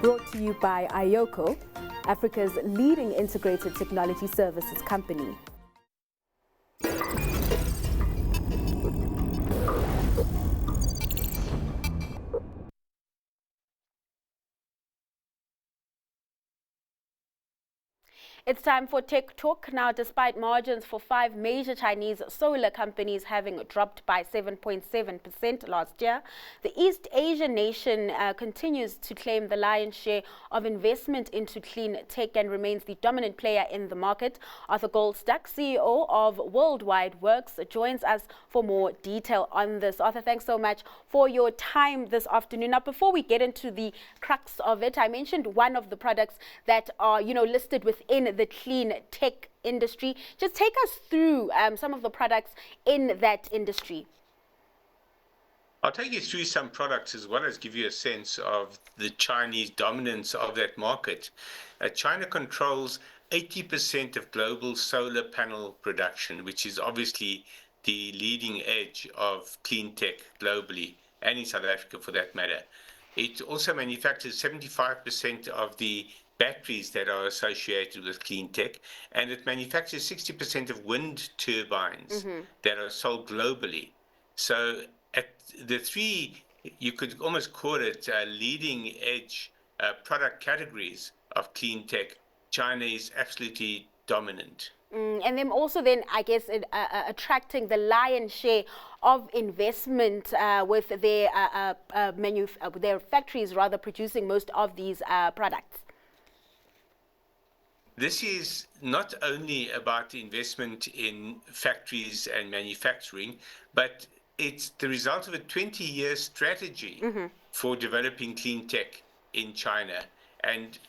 brought to you by IOCO, Africa's leading integrated technology services company. It's time for Tech Talk. Now, despite margins for 5 major Chinese solar companies having dropped by 7.7% last year, the East Asian nation continues to claim the lion's share of investment into clean tech and remains the dominant player in the market. Arthur Goldstuck, CEO of World Wide Worx, joins us for more detail on this. Arthur, thanks so much for your time this afternoon. Now, before we get into the crux of it, I mentioned one of the products that are, listed within the clean tech industry. Just take us through some of the products in that industry. I'll take you through some products as well as give you a sense of the Chinese dominance of that market. China controls 80% of global solar panel production, which is obviously the leading edge of clean tech globally, and in South Africa for that matter. It also manufactures 75% of the batteries that are associated with clean tech, and it manufactures 60% of wind turbines that are sold globally. So at the three, you could almost call it leading edge product categories of clean tech, China is absolutely dominant. And then also I guess, attracting the lion's share of investment with their factories rather producing most of these products. This is not only about investment in factories and manufacturing, but it's the result of a 20-year strategy for developing clean tech in China, and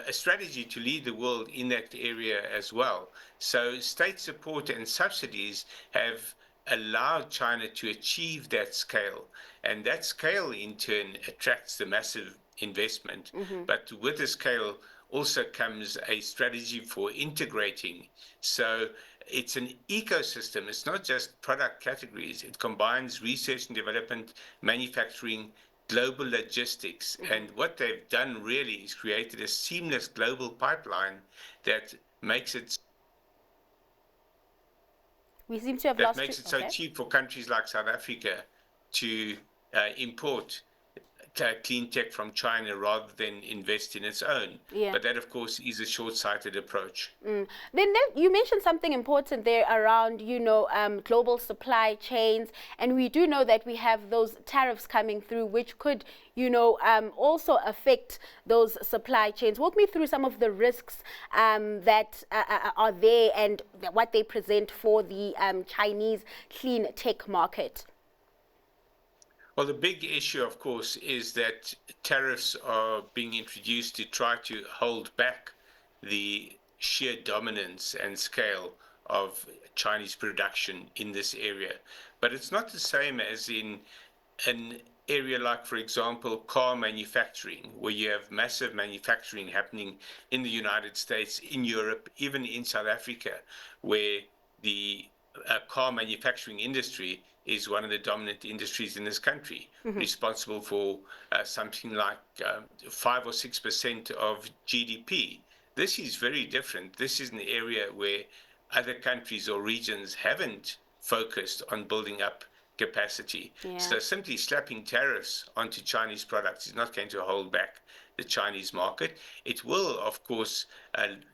a strategy to lead the world in that area as well. So state support and subsidies have allowed China to achieve that scale, and that scale in turn attracts the massive investment. But with the scale also comes a strategy for integrating. So it's an ecosystem. It's not just product categories. It combines research and development, manufacturing, global logistics. And what they've done really is created a seamless global pipeline that makes it so cheap for countries like South Africa to import clean tech from China rather than invest in its own. But that, of course, is a short-sighted approach. Then you mentioned something important there around, global supply chains. And we do know that we have those tariffs coming through, which could, also affect those supply chains. Walk me through some of the risks that are there and what they present for the Chinese clean tech market. Well, the big issue, of course, is that tariffs are being introduced to try to hold back the sheer dominance and scale of Chinese production in this area. But it's not the same as in an area like, for example, car manufacturing, where you have massive manufacturing happening in the United States, in Europe, even in South Africa, where the car manufacturing industry is one of the dominant industries in this country, responsible for something like 5 or 6% of GDP. This is very different. This is an area where other countries or regions haven't focused on building up capacity. So simply slapping tariffs onto Chinese products is not going to hold back the Chinese market. It will, of course,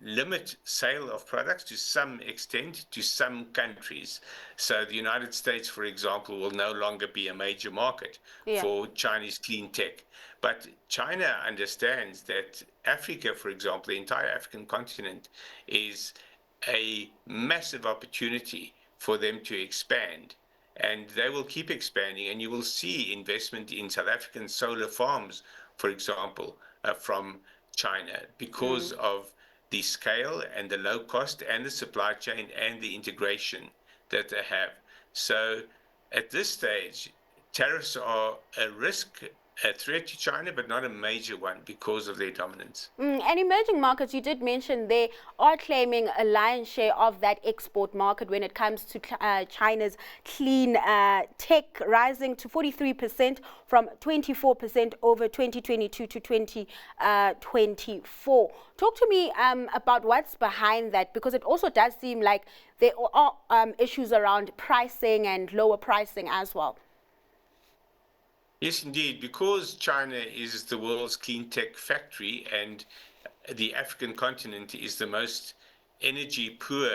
limit sale of products to some extent to some countries. So the United States, for example, will no longer be a major market for Chinese clean tech. But China understands that Africa, for example, the entire African continent, is a massive opportunity for them to expand. And they will keep expanding, and you will see investment in South African solar farms, for example, from China, because of the scale and the low cost and the supply chain and the integration that they have. So at this stage, tariffs are a risk a threat to China, but not a major one because of their dominance. And emerging markets, you did mention they are claiming a lion's share of that export market when it comes to China's clean tech, rising to 43% from 24% over 2022 to 2024. Talk to me about what's behind that, because it also does seem like there are issues around pricing and lower pricing as well. Yes, indeed, because China is the world's clean tech factory and the African continent is the most energy poor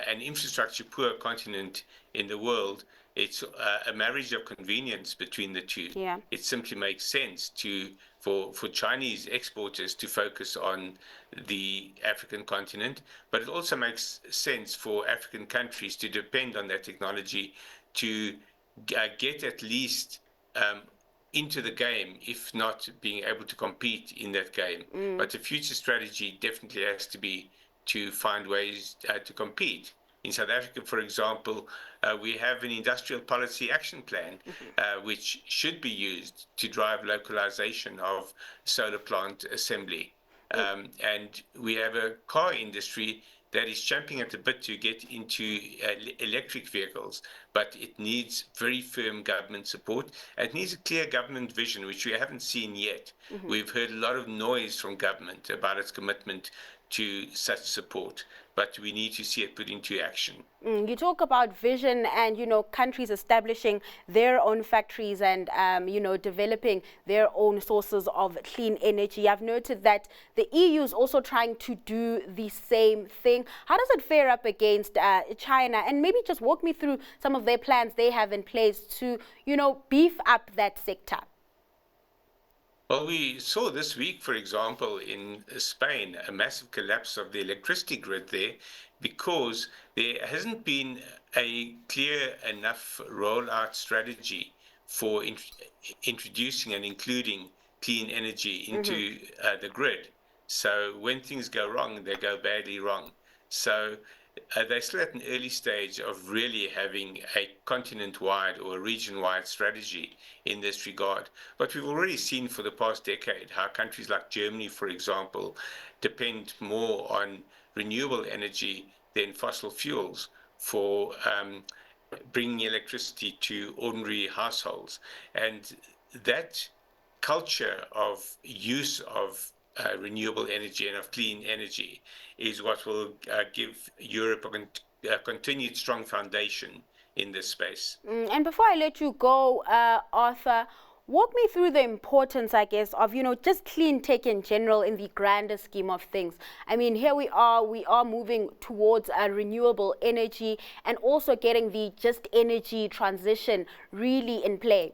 and infrastructure poor continent in the world. It's a marriage of convenience between the two. Yeah. It simply makes sense for Chinese exporters to focus on the African continent, but it also makes sense for African countries to depend on that technology to get at least into the game, if not being able to compete in that game. But the future strategy definitely has to be to find ways to compete. In South Africa, for example, we have an industrial policy action plan, which should be used to drive localization of solar plant assembly. And we have a car industry that is champing at the bit to get into electric vehicles, but it needs very firm government support. It needs a clear government vision, which we haven't seen yet. We've heard a lot of noise from government about its commitment to such support, but we need to see it put into action. You talk about vision and, countries establishing their own factories and, developing their own sources of clean energy. I've noted that the EU is also trying to do the same thing. How does it fare up against China? And maybe just walk me through some of their plans they have in place to, beef up that sector. Well, we saw this week, for example, in Spain, a massive collapse of the electricity grid there because there hasn't been a clear enough rollout strategy for introducing and including clean energy into the grid. So when things go wrong, they go badly wrong. So they're still at an early stage of really having a continent-wide or a region-wide strategy in this regard. But we've already seen for the past decade how countries like Germany, for example, depend more on renewable energy than fossil fuels for bringing electricity to ordinary households. And that culture of use of renewable energy and of clean energy is what will give Europe a continued strong foundation in this space. And before I let you go, Arthur, walk me through the importance, I guess, of, just clean tech in general in the grander scheme of things. I mean, here we are moving towards renewable energy and also getting the just energy transition really in play.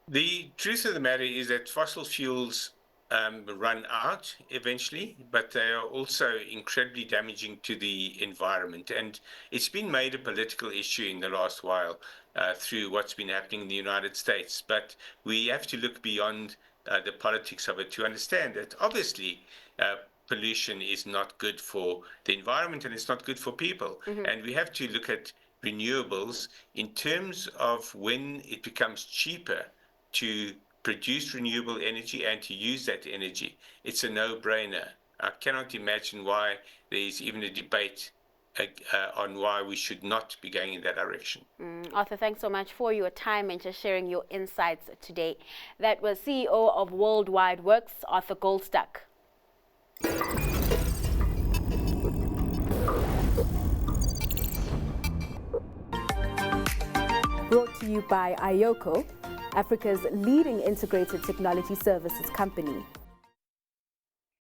The truth of the matter is that fossil fuels run out eventually, but they are also incredibly damaging to the environment. And it's been made a political issue in the last while through what's been happening in the United States. But we have to look beyond the politics of it to understand that obviously pollution is not good for the environment and it's not good for people. And we have to look at renewables in terms of when it becomes cheaper to produce renewable energy and to use that energy. It's a no-brainer. I cannot imagine why there's even a debate on why we should not be going in that direction. Arthur, thanks so much for your time and just sharing your insights today. That was CEO of World Wide Worx, Arthur Goldstuck. Brought to you by IOCO, Africa's leading integrated technology services company.